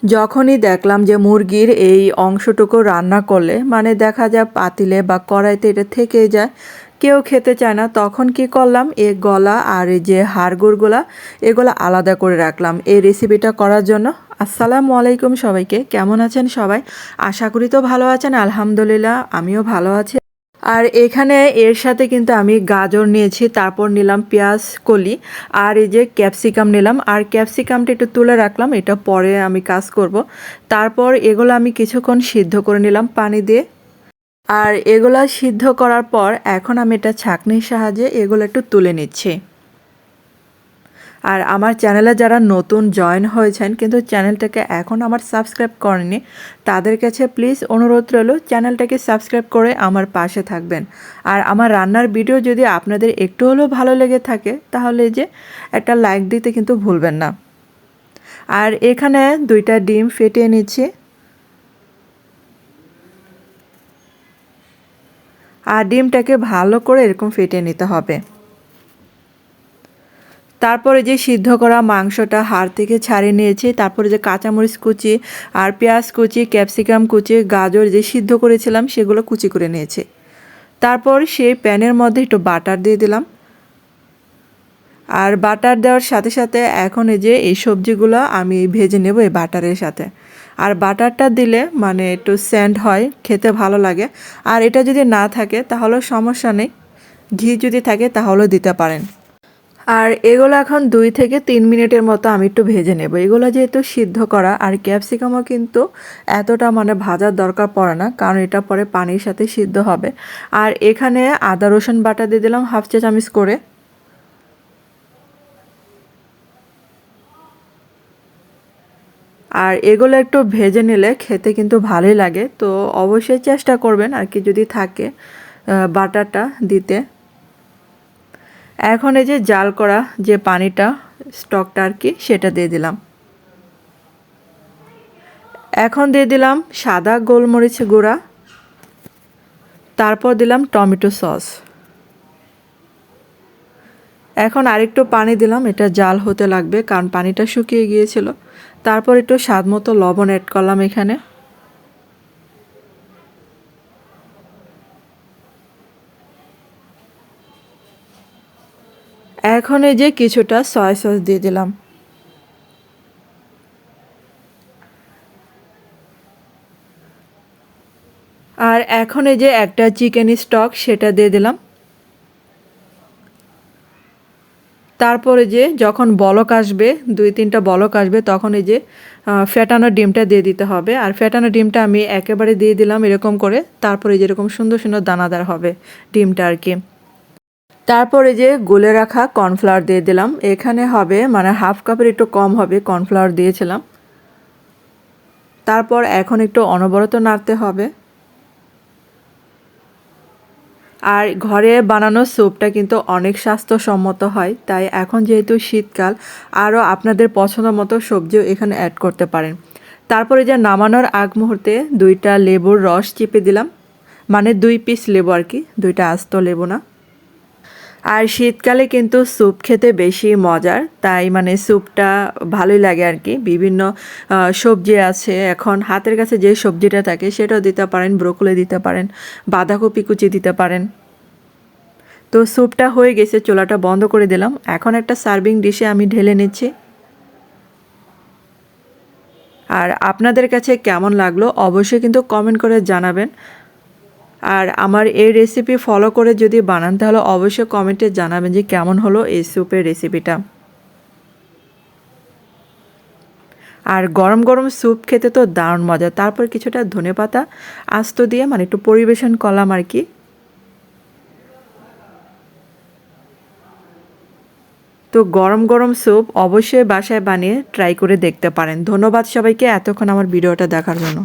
যখনই দেখলাম যে মুরগির এই অংশটুকু রান্না করলে মানে দেখা যায় পাতিলে বা কড়াইতে এটা থেকেই যায়, কেউ খেতে চায় না, তখন কি করলাম এই গলা আর এই যে হাড়গুড়গুলা এগুলো আলাদা করে রাখলাম এই রেসিপিটা করার জন্য। আসসালামু আলাইকুম সবাইকে, কেমন আছেন সবাই? আশা করি তো ভালো আছেন। আলহামদুলিল্লাহ আমিও ভালো আছি। আর এখানে এর সাথে কিন্তু আমি গাজর নিয়েছি, তারপর নিলাম পেঁয়াজ কলি, আর এই যে ক্যাপসিকাম নিলাম। আর ক্যাপসিকামটা একটু তুলে রাখলাম, এটা পরে আমি কাজ করব। তারপর এগুলো আমি কিছুক্ষণ সিদ্ধ করে নিলাম পানি দিয়ে। আর এগুলা সিদ্ধ করার পর এখন আমি এটা ছাঁকনির সাহায্যে এগুলো একটু তুলে নিচ্ছি। আর আমার চ্যানেলে যারা নতুন জয়েন হয়েছেন কিন্তু চ্যানেলটাকে এখন আমার সাবস্ক্রাইব করেনি, তাদের কাছে প্লিজ অনুরোধ রইল চ্যানেলটাকে সাবস্ক্রাইব করে আমার পাশে থাকবেন। আর আমার রান্নার ভিডিও যদি আপনাদের একটু হলেও ভালো লেগে থাকে তাহলে যে একটা লাইক দিতে কিন্তু ভুলবেন না। আর এখানে 2টা ডিম ফেটিয়ে নিচ্ছি। আর ডিমটাকে ভালো করে এরকম ফেটিয়ে নিতে হবে। তারপরে যে সিদ্ধ করা মাংসটা হাড় থেকে ছাড়িয়ে নিয়েছি, তারপরে যে কাঁচামরিচ কুচি আর পেঁয়াজ কুচি, ক্যাপসিকাম কুচি, গাজর যে সিদ্ধ করেছিলাম সেগুলো কুচি করে নিয়েছি। তারপর সেই প্যানের মধ্যে একটু বাটার দিয়ে দিলাম। আর বাটার দেওয়ার সাথে সাথে এখন এই যে এই সবজিগুলো আমি ভেজে নেব এই বাটারের সাথে। আর বাটারটা দিলে মানে একটু স্যান্ড হয়, খেতে ভালো লাগে। আর এটা যদি না থাকে তাহলেও সমস্যা নেই, ঘি যদি থাকে তাহলেও দিতে পারেন। আর এগুলো এখন 2 থেকে 3 মিনিটের মতো আমি একটু ভেজে নেব। এগুলো যেহেতু সিদ্ধ করা, আর ক্যাপসিকামও কিন্তু এতটা মানে ভাজার দরকার পড়ে না, কারণ এটা পরে পানির সাথে সিদ্ধ হবে। আর এখানে আদা রসুন বাটা দিয়ে দিলাম 1/2 চা চামচ করে। আর এগুলো একটু ভেজে নিলে খেতে কিন্তু ভালোই লাগে, তো অবশ্যই চেষ্টা করবেন আর কি যদি থাকে বাটারটা দিতে। এখন এই যে জাল করা যে পানিটা, স্টকটা আর কি, সেটা দিয়ে দিলাম। এখন দিয়ে দিলাম সাদা গোলমরিচ গুঁড়া, তারপর দিলাম টমেটো সস। এখন আরেকটু পানি দিলাম, এটা জাল হতে লাগবে কারণ পানিটা শুকিয়ে গিয়েছিল। তারপর একটু স্বাদ মতো লবণ অ্যাড করলাম এখানে। এখন এই যে কিছুটা সয়া সস দিয়ে দিলাম। আর এখন এই যে একটা চিকেন স্টক সেটা দিয়ে দিলাম। তারপরে যে যখন বলক আসবে, 2-3টা বলক আসবে, তখন এই যে ফেটানো ডিমটা দিয়ে দিতে হবে। আর ফেটানো ডিমটা আমি একেবারে দিয়ে দিলাম এরকম করে, তারপরে যেরকম সুন্দর সুন্দর দানাদার হবে ডিমটা আর কি। তারপরে যে গুলে রাখা কর্নফ্লাওয়ার দিয়ে দিলাম, এখানে হবে মানে 1/2 কাপের একটু কম হবে কর্নফ্লাওয়ার দিয়েছিলাম। তারপর এখন একটু অনবরত নাড়তে হবে। আর ঘরে বানানো স্যুপটা কিন্তু অনেক স্বাস্থ্যসম্মত হয়, তাই এখন যেহেতু শীতকাল আরও আপনাদের পছন্দ মতো সবজিও এখানে অ্যাড করতে পারেন। তারপরে যে নামানোর আগ মুহূর্তে 2টা লেবুর রস চিপে দিলাম, মানে 2 পিস লেবু আর কি, 2টা আস্ত লেবু না। আর শীতকালে কিন্তু স্যুপ খেতে বেশি মজার, তাই মানে স্যুপটা ভালোই লাগে আর কি। বিভিন্ন সবজি আছে, এখন হাতের কাছে যে সবজিটা থাকে সেটাও দিতে পারেন, ব্রোকলি দিতে পারেন, বাঁধাকপি কুচি দিতে পারেন। তো স্যুপটা হয়ে গেছে, চুলাটা বন্ধ করে দিলাম। এখন একটা সার্ভিং ডিশে আমি ঢেলে নিচ্ছি। আর আপনাদের কাছে কেমন লাগলো অবশ্যই কিন্তু কমেন্ট করে জানাবেন। আর আমার এই রেসিপি ফলো করে যদি বানান তাহলে অবশ্যই কমেন্টে জানাবেন যে কেমন হলো এই স্যুপের রেসিপিটা। আর গরম গরম স্যুপ খেতে তো দারুণ মজা। তারপর কিছুটা ধনেপাতা আস্ত দিয়ে মানে একটু পরিবেশন করলাম আর কি। তো গরম গরম স্যুপ অবশ্যই বাসায় বানিয়ে ট্রাই করে দেখতে পারেন। ধন্যবাদ সবাইকে এতক্ষণ আমার ভিডিওটা দেখার জন্য।